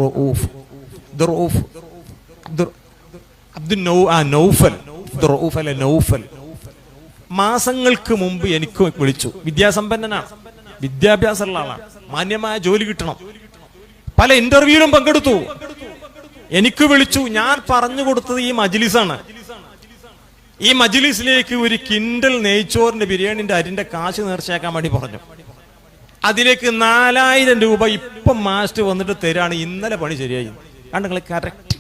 റഊഫ്. നൗഫൽ, റഊഫ് അല്ല നൗഫൽ. മാസങ്ങൾക്ക് മുമ്പ് എനിക്ക് വിളിച്ചു. വിദ്യാസമ്പന്നനാണ്, വിദ്യാഭ്യാസമുള്ള ആളാണ്, മാന്യമായ ജോലി കിട്ടണം. പല ഇന്റർവ്യൂവിലും പങ്കെടുത്തു. എനിക്ക് വിളിച്ചു. ഞാൻ പറഞ്ഞു കൊടുത്തത് ഈ മജ്ലിസാണ്. ഈ മജ്ലിസിലേക്ക് ഒരു കിൻഡൽ നെയ്ച്ചോറിന്റെ ബിരിയാണിന്റെ അരിന്റെ കാശ് നേർച്ചയാക്കാൻ വേണ്ടി പറഞ്ഞു. അതിലേക്ക് 4000 രൂപ ഇപ്പം മാസ്റ്റർ വന്നിട്ട് തരാണ്. ഇന്നലെ പണി ശരിയായി. കണ്ടങ്ങൾ കറക്റ്റ്.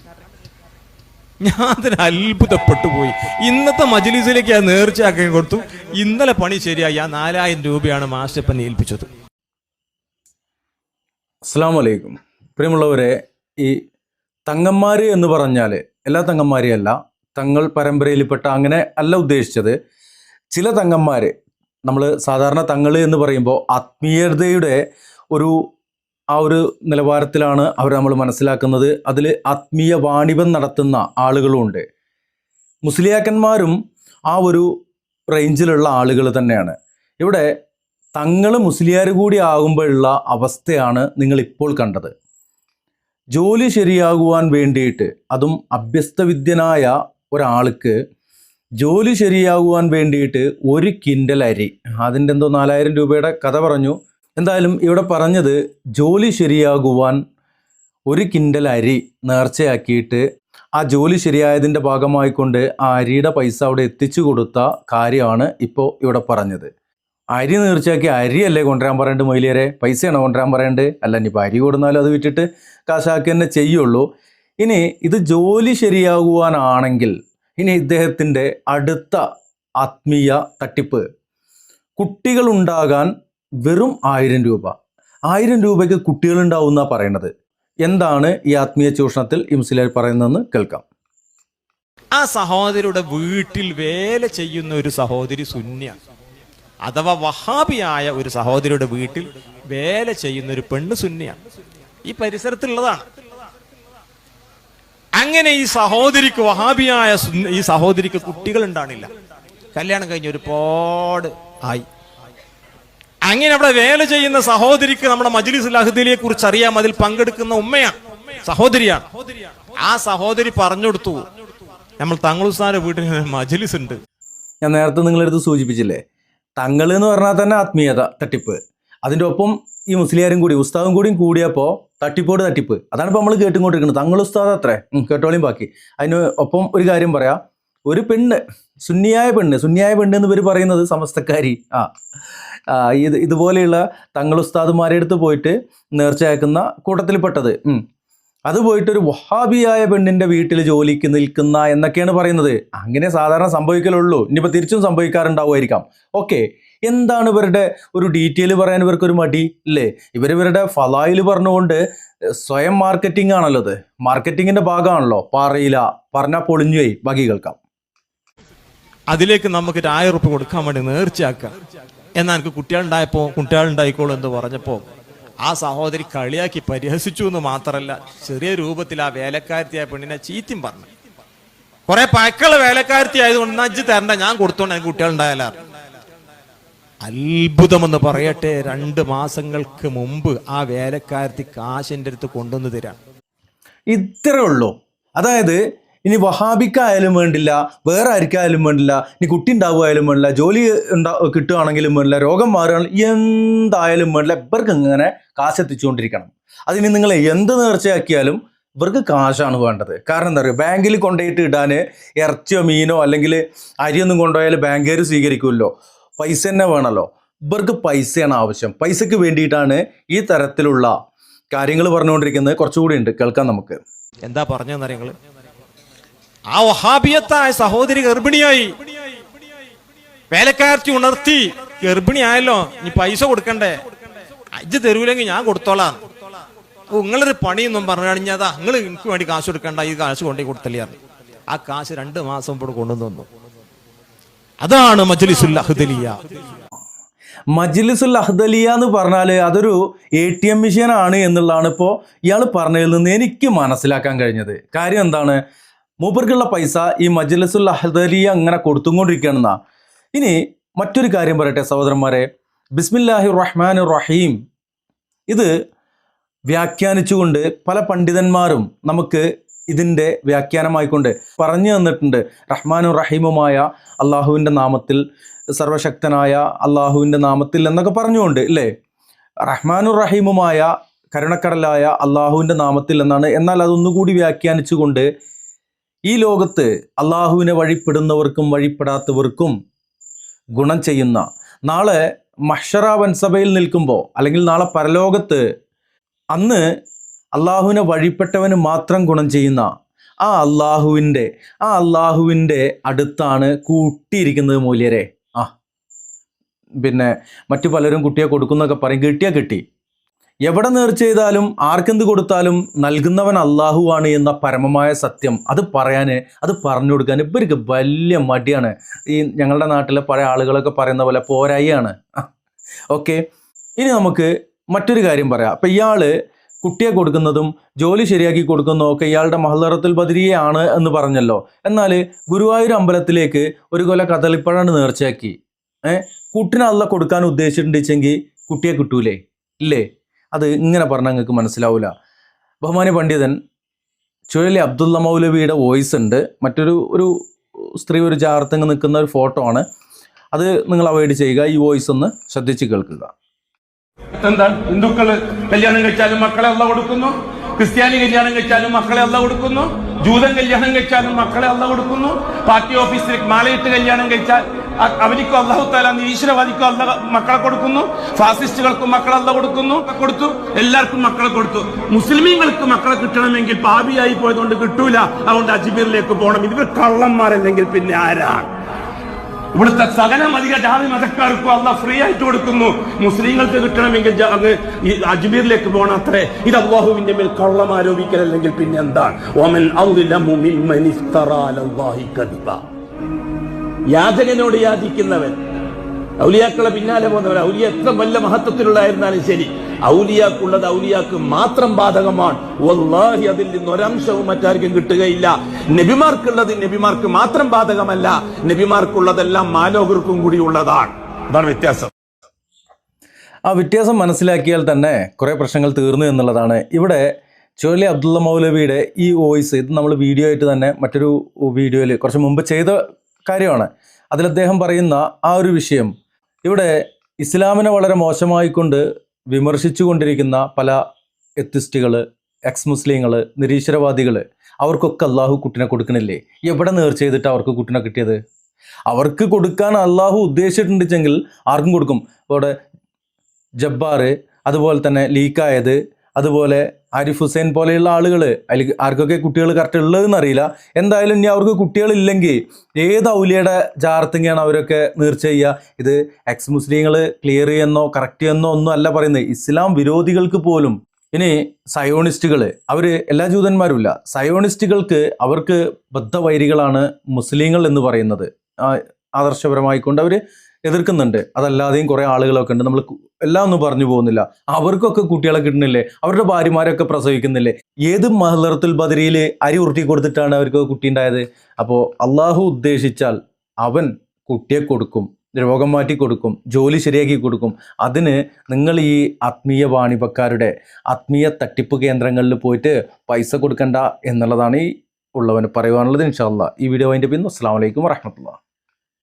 ഞാൻ അതിന് അത്ഭുതപ്പെട്ടു പോയി. ഇന്നത്തെ മജ്ലിസിലേക്ക് ഞാൻ നേർച്ചയാക്കാൻ കൊടുത്തു. ഇന്നലെ പണി ശരിയായി. ആ 4000 രൂപയാണ് മാസ്റ്റർ ഇപ്പം ഏൽപ്പിച്ചത്. അസ്സലാമു അലൈക്കും. പ്രിയമുള്ളവരെ, ഈ തങ്ങന്മാർ എന്ന് പറഞ്ഞാൽ എല്ലാ തങ്ങന്മാരെയും അല്ല, തങ്ങൾ പരമ്പരയിൽപ്പെട്ട അങ്ങനെ അല്ല ഉദ്ദേശിച്ചത്. ചില തങ്ങന്മാർ, നമ്മൾ സാധാരണ തങ്ങൾ എന്ന് പറയുമ്പോൾ ആത്മീയതയുടെ ആ ഒരു നിലവാരത്തിലാണ് അവർ നമ്മൾ മനസ്സിലാക്കുന്നത്. അതിൽ ആത്മീയ വാണിഭം നടത്തുന്ന ആളുകളുമുണ്ട്. മുസ്ലിയാക്കന്മാരും ആ ഒരു റേഞ്ചിലുള്ള ആളുകൾ തന്നെയാണ്. ഇവിടെ തങ്ങൾ മുസ്ലിയാർ കൂടി ആകുമ്പോഴുള്ള അവസ്ഥയാണ് നിങ്ങളിപ്പോൾ കണ്ടത്. ജോലി ശരിയാകുവാൻ വേണ്ടിയിട്ട്, അതും അഭ്യസ്തവിദ്യനായ ഒരാൾക്ക് ജോലി ശരിയാകുവാൻ വേണ്ടിയിട്ട് 1 കിൻഡൽ അരി, അതിൻ്റെ എന്തോ 4000 രൂപയുടെ കഥ പറഞ്ഞു. എന്തായാലും ഇവിടെ പറഞ്ഞത് ജോലി ശരിയാകുവാൻ 1 കിൻഡൽ അരി നേർച്ചയാക്കിയിട്ട് ആ ജോലി ശരിയായതിൻ്റെ ഭാഗമായിക്കൊണ്ട് ആ അരിയുടെ പൈസ അവിടെ എത്തിച്ചു കൊടുത്ത കാര്യമാണ് ഇപ്പോൾ ഇവിടെ പറഞ്ഞത്. അരി നേർച്ചയാക്കി അരിയല്ലേ കൊണ്ടുവരാൻ പറയേണ്ടത് മൊയിലിയരെ? പൈസയാണോ കൊണ്ടുവരാൻ പറയേണ്ടത്? അല്ല, ഇനിയിപ്പോൾ അരി കൊടുന്നാലും അത് വിറ്റിട്ട് കാശാക്കി തന്നെ ചെയ്യുള്ളൂ. ഇനി ഇത് ജോലി ശരിയാകുവാനാണെങ്കിൽ ഇനി ഇദ്ദേഹത്തിൻ്റെ അടുത്ത ആത്മീയ തട്ടിപ്പ്, കുട്ടികളുണ്ടാകാൻ വെറും 1000 രൂപ. 1000 രൂപയ്ക്ക് കുട്ടികളുണ്ടാവും എന്നാണ് പറയണത്. എന്താണ് ഈ ആത്മീയ ചൂഷണത്തിൽ ഈ മുസ്ലിയാർ പറയുന്നതെന്ന് കേൾക്കാം. ആ സഹോദരിയുടെ വീട്ടിൽ വേല ചെയ്യുന്ന ഒരു സഹോദരി സുന്നിയ അഥവാ വഹാബിയായ ഒരു സഹോദരിയുടെ വീട്ടിൽ വേല ചെയ്യുന്ന ഒരു പെണ്ണ് സുന്നിയാണ്. ഈ പരിസരത്തുള്ളതാണ്. അങ്ങനെ ഈ സഹോദരിക്ക്, വഹാബിയായ ഈ സഹോദരിക്ക് കുട്ടികൾ ഉണ്ടാണില്ല. കല്യാണം കഴിഞ്ഞ് ഒരുപാട് ആയി. അങ്ങനെ അവിടെ വേല ചെയ്യുന്ന സഹോദരിക്ക് നമ്മുടെ മജ്ലിസുൽ അഹ്ദലിയെ കുറിച്ച് അറിയാം. അതിൽ പങ്കെടുക്കുന്ന ഉമ്മയാണ്, സഹോദരിയാണ്. ആ സഹോദരി പറഞ്ഞു കൊടുത്തു, നമ്മൾ തങ്ങളുസ്ഥാന വീട്ടിൽ മജ്ലിസ് ഉണ്ട്. ഞാൻ നേരത്തെ നിങ്ങളെടുത്ത് സൂചിപ്പിച്ചില്ലേ, തങ്ങൾ എന്ന് പറഞ്ഞാൽ തന്നെ ആത്മീയത തട്ടിപ്പ്. അതിൻ്റെ ഒപ്പം ഈ മുസ്ലിയാരും കൂടി, ഉസ്താദും കൂടിയും കൂടിയപ്പോൾ തട്ടിപ്പോട് തട്ടിപ്പ്. അതാണ് ഇപ്പോൾ നമ്മൾ കേട്ടുകൊണ്ടിരിക്കുന്നത്. തങ്ങൾ ഉസ്താദ് അത്രേ, കേട്ടോളിയും ബാക്കി. അതിന് ഒപ്പം ഒരു കാര്യം പറയാം. ഒരു പെണ്ണ്, സുന്നിയായ പെണ്ണ് എന്ന് ഇവർ പറയുന്നത് സമസ്തക്കാരി. ഇതുപോലെയുള്ള തങ്ങൾ ഉസ്താദുമാരെ അടുത്ത് പോയിട്ട് നേർച്ചയാക്കുന്ന കൂട്ടത്തിൽപ്പെട്ടത്. അത് പോയിട്ട് ഒരു വഹാബിയായ പെണ്ണിൻ്റെ വീട്ടിൽ ജോലിക്ക് നിൽക്കുന്ന എന്നൊക്കെയാണ് പറയുന്നത്. അങ്ങനെ സാധാരണ സംഭവിക്കലുള്ളൂ. ഇനിയിപ്പോൾ തിരിച്ചും സംഭവിക്കാറുണ്ടാവുമായിരിക്കാം. ഓക്കെ, എന്താണ് ഇവരുടെ ഒരു ഡീറ്റെയിൽ പറയാൻ ഇവർക്കൊരു മടി ഇല്ലേ? ഇവരുടെ ഫലായിൽ പറഞ്ഞുകൊണ്ട് സ്വയം മാർക്കറ്റിംഗ് ആണല്ലോ. അത് മാർക്കറ്റിങ്ങിൻ്റെ ഭാഗമാണല്ലോ. പറയില്ല, പറഞ്ഞാൽ പൊളിഞ്ഞുപോയി. ബാക്കി കേൾക്കാം. അതിലേക്ക് നമുക്ക് 1000 രൂപ കൊടുക്കാൻ വേണ്ടി നേർച്ചയാക്കാം. എന്നാൽ എനിക്ക് കുട്ടികളുണ്ടായിക്കോളൂ എന്ന് പറഞ്ഞപ്പോൾ ആ സഹോദരി കളിയാക്കി പരിഹസിച്ചു എന്ന് മാത്രമല്ല, ചെറിയ രൂപത്തിൽ ആ വേലക്കാരത്തിയായ പെണ്ണിനെ ചീത്തയും പറഞ്ഞു. കുറെ പഴക്കള വേലക്കാരത്തി ആയതുകൊണ്ട് നജ്ജ് തരണ്ട, ഞാൻ കൊടുത്തോണ്ട് എനിക്ക് കുട്ടികളുണ്ടായാല. അത്ഭുതമെന്ന് പറയട്ടെ, 2 മാസങ്ങൾക്ക് മുമ്പ് ആ വേലക്കാരത്തി കാശിൻ്റെ അടുത്ത് കൊണ്ടുവന്ന് തരാം. ഇത്രേ ഉള്ളൂ. അതായത് ഇനി വഹാബിക്കായാലും വേണ്ടില്ല, വേറെ ആർക്കായാലും വേണ്ടില്ല, ഇനി കുട്ടി ഉണ്ടാവുകയാലും വേണ്ടില്ല, ജോലി കിട്ടുകയാണെങ്കിലും വേണ്ടില്ല, രോഗം മാറുകയാണെങ്കിൽ എന്തായാലും വേണ്ടില്ല, ഇവർക്ക് ഇങ്ങനെ കാശ് എത്തിച്ചുകൊണ്ടിരിക്കണം. അതിന് നിങ്ങൾ എന്ത് നേർച്ചയാക്കിയാലും ഇവർക്ക് കാശാണ് വേണ്ടത്. കാരണം എന്താ പറയുക, ബാങ്കിൽ കൊണ്ടുപോയിട്ട് ഇടാൻ ഇറച്ചിയോ മീനോ അല്ലെങ്കിൽ അരിയൊന്നും കൊണ്ടുപോയാൽ ബാങ്കുകാർ സ്വീകരിക്കുമല്ലോ. പൈസ തന്നെ വേണമല്ലോ. ഇവർക്ക് പൈസയാണ് ആവശ്യം. പൈസയ്ക്ക് വേണ്ടിയിട്ടാണ് ഈ തരത്തിലുള്ള കാര്യങ്ങൾ പറഞ്ഞുകൊണ്ടിരിക്കുന്നത്. കുറച്ചുകൂടി ഉണ്ട്, കേൾക്കാം നമുക്ക്. എന്താ പറഞ്ഞറിയങ്ങൾ? ആ വഹാബിയത്തായ സഹോദരി ഗർഭിണിയായി. വേലക്കാരത്തി ഉണർത്തി, ഗർഭിണിയായല്ലോ, നീ പൈസ കൊടുക്കണ്ടേ? അജ്ജ് തരൂലെങ്കിൽ ഞാൻ കൊടുത്തോളാം. നിങ്ങളൊരു പണിയൊന്നും പറഞ്ഞാണെങ്കിൽ അതാ നിങ്ങൾ എനിക്ക് വേണ്ടി കാശ് കൊടുക്കണ്ട, ഈ കാശ് കൊണ്ടേ കൊടുത്തല്ലേ. ആ കാശ് 2 മാസം ഇപ്പോൾ കൊണ്ടുവന്നു. അതാണ് മജ്ലിസുൽ അഹ്ദലിയ. മജ്ലിസുൽ അഹ്ദലിയ എന്ന് പറഞ്ഞാൽ അതൊരു ATM മെഷീനാണ് എന്നുള്ളതാണ് ഇപ്പോൾ ഇയാൾ പറഞ്ഞതിൽ നിന്ന് എനിക്ക് മനസ്സിലാക്കാൻ കഴിഞ്ഞത്. കാര്യം എന്താണ്, മൂപ്പർക്കുള്ള പൈസ ഈ മജ്ലിസുൽ അഹ്ദലിയ അങ്ങനെ കൊടുത്തുകൊണ്ടിരിക്കുകയാണെന്നാ. ഇനി മറ്റൊരു കാര്യം പറയട്ടെ സഹോദരന്മാരെ. ബിസ്മില്ലാഹിർ റഹ്മാനിർ റഹീം, ഇത് വ്യാഖ്യാനിച്ചുകൊണ്ട് പല പണ്ഡിതന്മാരും നമുക്ക് ഇതിൻ്റെ വ്യാഖ്യാനമായിക്കൊണ്ട് പറഞ്ഞു തന്നിട്ടുണ്ട്. റഹ്മാനും റഹീമുമായ അള്ളാഹുവിൻ്റെ നാമത്തിൽ, സർവശക്തനായ അള്ളാഹുവിൻ്റെ നാമത്തിൽ എന്നൊക്കെ പറഞ്ഞുകൊണ്ട് ഇല്ലേ, റഹ്മാനും റഹീമുമായ കരുണക്കടലായ അള്ളാഹുവിൻ്റെ നാമത്തിൽ എന്നാണ്. എന്നാൽ അതൊന്നുകൂടി വ്യാഖ്യാനിച്ചുകൊണ്ട് ഈ ലോകത്ത് അള്ളാഹുവിനെ വഴിപ്പെടുന്നവർക്കും വഴിപ്പെടാത്തവർക്കും ഗുണം ചെയ്യുന്ന, നാളെ മഹ്ശറ വൻസഭയിൽ നിൽക്കുമ്പോൾ അല്ലെങ്കിൽ നാളെ പരലോകത്ത് അന്ന് അള്ളാഹുവിനെ വഴിപ്പെട്ടവന് മാത്രം ഗുണം ചെയ്യുന്ന ആ അള്ളാഹുവിൻ്റെ അടുത്താണ് കൂട്ടിയിരിക്കുന്നത് മൂല്യരെ. പിന്നെ മറ്റു പലരും കുട്ടിയെ കൊടുക്കുന്നൊക്കെ പറയും, കിട്ടിയാൽ കിട്ടി. എവിടെ നേർച്ച ചെയ്താലും ആർക്കെന്ത് കൊടുത്താലും നൽകുന്നവൻ അള്ളാഹുവാണ് എന്ന പരമമായ സത്യം അത് പറഞ്ഞു കൊടുക്കാൻ ഇവർക്ക് വലിയ മടിയാണ്. ഈ ഞങ്ങളുടെ നാട്ടിലെ പഴയ ആളുകളൊക്കെ പറയുന്ന പോലെ പോരായിയാണ്. ഓക്കെ, ഇനി നമുക്ക് മറ്റൊരു കാര്യം പറയാം. അപ്പം ഇയാൾ കുട്ടിയെ കൊടുക്കുന്നതും ജോലി ശരിയാക്കി കൊടുക്കുന്നതും ഒക്കെ ഇയാളുടെ മഹ്ലറത്തുൽ ബദരിയാണ് എന്ന് പറഞ്ഞല്ലോ. എന്നാൽ ഗുരുവായൂർ അമ്പലത്തിലേക്ക് ഒരു കൊല കദളിപ്പഴാണ് നേർച്ചയാക്കി, കുട്ടിനെ അള്ള കൊടുക്കാൻ ഉദ്ദേശിച്ചിട്ടുണ്ടെങ്കിൽ കുട്ടിയെ കിട്ടൂലേ? ഇല്ലേ? അത് ഇങ്ങനെ പറഞ്ഞാൽ നിങ്ങൾക്ക് മനസ്സിലാവില്ല. ബഹുമാന്യ പണ്ഡിതൻ ചുഴലി അബ്ദുള്ള മൗലവിയുടെ വോയിസ് ഉണ്ട്. ഒരു സ്ത്രീ ഒരു ജാർത്തങ്ങ് നിൽക്കുന്ന ഒരു ഫോട്ടോ ആണ്. അത് നിങ്ങൾ അവോയ്ഡ് ചെയ്യുക. ഈ വോയിസ് ഒന്ന് ശ്രദ്ധിച്ച് കേൾക്കുക. എന്താ, ഹിന്ദുക്കള് കല്യാണം കഴിച്ചാലും മക്കളെ അള്ള കൊടുക്കുന്നു, ക്രിസ്ത്യാനി കല്യാണം കഴിച്ചാലും മക്കളെ അള്ള കൊടുക്കുന്നു, ജൂതൻ കല്യാണം കഴിച്ചാലും മക്കളെ അള്ള കൊടുക്കുന്നു, പാർട്ടി ഓഫീസിൽ മാലയിട്ട് കല്യാണം കഴിച്ചാൽ അവനിക്കും അള്ളാഹു താല നിരീശ്വരവാദിക്കും അള്ള മക്കളെ കൊടുക്കുന്നു, ഫാസിസ്റ്റുകൾക്കും മക്കളെ അള്ള കൊടുത്തു, എല്ലാവർക്കും മക്കളെ കൊടുത്തു. മുസ്ലിമീങ്ങൾക്ക് മക്കളെ കിട്ടണമെങ്കിൽ പാപിയായി പോയതുകൊണ്ട് കിട്ടൂല, അതുകൊണ്ട് അജ്മീറിലേക്ക് പോകണം. ഇവർ കള്ളന്മാരല്ലെങ്കിൽ പിന്നെ ആരാണ്? ഇവിടുത്തെ സകലം അധിക ജാതി മതക്കാർക്കും അള്ളാഹ് ഫ്രീ ആയിട്ട് കൊടുക്കുന്നു. മുസ്ലിങ്ങൾക്ക് കിട്ടണമെങ്കിൽ ഈ അജ്മീറിലേക്ക് പോകണം അത്രേ. ഇത് അള്ളാഹുവിന്റെ മേൽ കള്ളം ആരോപിക്കലല്ലെങ്കിൽ പിന്നെ എന്താണ്? യാചകനോട് യാചിക്കുന്നവൻ, ഔലിയാക്കളെ പിന്നാലെ പോകുന്നവൻ, ഔലിയ എത്ര വല്ല മഹത്വത്തിലുള്ളായിരുന്നാലും ശരി, ഔലിയാക്കുള്ളത് ഔലിയാക്ക് മാത്രം ബാധകമാണ്. വല്ലാഹി അതിൽ നിന്ന് ഒരംശവും മറ്റാർക്കും കിട്ടുകയില്ല. നബിമാർക്കുള്ളത് നബിമാർക്ക് മാത്രം ബാധകമല്ല, നബിമാർക്കുള്ളതെല്ലാം മാലോകർക്കും കൂടി ഉള്ളതാണ്. അതാണ് വ്യത്യാസം. ആ വ്യത്യാസം മനസ്സിലാക്കിയാൽ തന്നെ കുറേ പ്രശ്നങ്ങൾ തീർന്നു എന്നുള്ളതാണ്. ഇവിടെ ചുഴലി അബ്ദുള്ള മൗലവിയുടെ ഈ വോയിസ്, ഇത് നമ്മൾ വീഡിയോ ആയിട്ട് തന്നെ മറ്റൊരു വീഡിയോയിൽ കുറച്ച് മുമ്പ് ചെയ്ത കാര്യമാണ്. അതിൽ അദ്ദേഹം പറയുന്ന ആ ഒരു വിഷയം, ഇവിടെ ഇസ്ലാമിനെ വളരെ മോശമായിക്കൊണ്ട് വിമർശിച്ചു കൊണ്ടിരിക്കുന്ന പല എത്തിസ്റ്റുകൾ, എക്സ് മുസ്ലിങ്ങൾ, നിരീശ്വരവാദികൾ, അവർക്കൊക്കെ അള്ളാഹു കുട്ടിനെ കൊടുക്കണില്ലേ? എവിടെ നേർച്ച ചെയ്തിട്ട് അവർക്ക് കുട്ടിനെ കിട്ടിയത്? അവർക്ക് കൊടുക്കാൻ അള്ളാഹു ഉദ്ദേശിച്ചിട്ടുണ്ടെങ്കിൽ ആർക്കും കൊടുക്കും. ഇവിടെ ജബ്ബാർ, അതുപോലെ തന്നെ ലീക്കായത്, അതുപോലെ ആരിഫ് ഹുസൈൻ പോലെയുള്ള ആളുകൾ, അതിൽ ആർക്കൊക്കെ കുട്ടികൾ കറക്റ്റ് ഉള്ളതെന്ന് അറിയില്ല. എന്തായാലും ഇനി അവർക്ക് കുട്ടികളില്ലെങ്കിൽ ഏത് ഔലിയുടെ ജാർത്തിങ്ങാണ് അവരൊക്കെ നേർച്ച ചെയ്യുക? ഇത് എക്സ് മുസ്ലിങ്ങൾ ക്ലിയർ ചെയ്യുന്നോ കറക്റ്റ് ചെയ്യുന്നോ ഒന്നും അല്ല പറയുന്നത്, ഇസ്ലാം വിരോധികൾക്ക് പോലും. ഇനി സയോണിസ്റ്റുകൾ, അവർ എല്ലാ ജൂതന്മാരുമില്ല, സയോണിസ്റ്റുകൾക്ക് അവർക്ക് ബദ്ധവൈരികളാണ് മുസ്ലിങ്ങൾ എന്ന് പറയുന്നത്. ആദർശപരമായിക്കൊണ്ട് അവർ എതിർക്കുന്നുണ്ട്. അതല്ലാതെയും കുറേ ആളുകളൊക്കെ ഉണ്ട്, നമ്മൾ എല്ലാം ഒന്നും പറഞ്ഞു പോകുന്നില്ല. അവർക്കൊക്കെ കുട്ടികളെ കിട്ടുന്നില്ലേ? അവരുടെ ഭാര്യമാരൊക്കെ പ്രസവിക്കുന്നില്ലേ? ഏത് മഹ്ലറത്തുൽ ബദരിയിൽ അരി ഉരുട്ടി കൊടുത്തിട്ടാണ് അവർക്ക് കുട്ടി ഉണ്ടായത്? അപ്പോൾ അള്ളാഹു ഉദ്ദേശിച്ചാൽ അവൻ കുട്ടിയെ കൊടുക്കും, രോഗം മാറ്റി കൊടുക്കും, ജോലി ശരിയാക്കി കൊടുക്കും. അതിന് നിങ്ങൾ ഈ ആത്മീയ വാണിഭക്കാരുടെ ആത്മീയ തട്ടിപ്പ് കേന്ദ്രങ്ങളിൽ പോയിട്ട് പൈസ കൊടുക്കണ്ട എന്നുള്ളതാണ് ഈ ഉള്ളവന് പറയുവാനുള്ളത്. ഇൻഷാ അല്ലാഹ് ഈ വീഡിയോ അതിൻ്റെ പിന്നെ അസ്സലാമു അലൈക്കും വറഹ്മത്തുള്ളാഹി.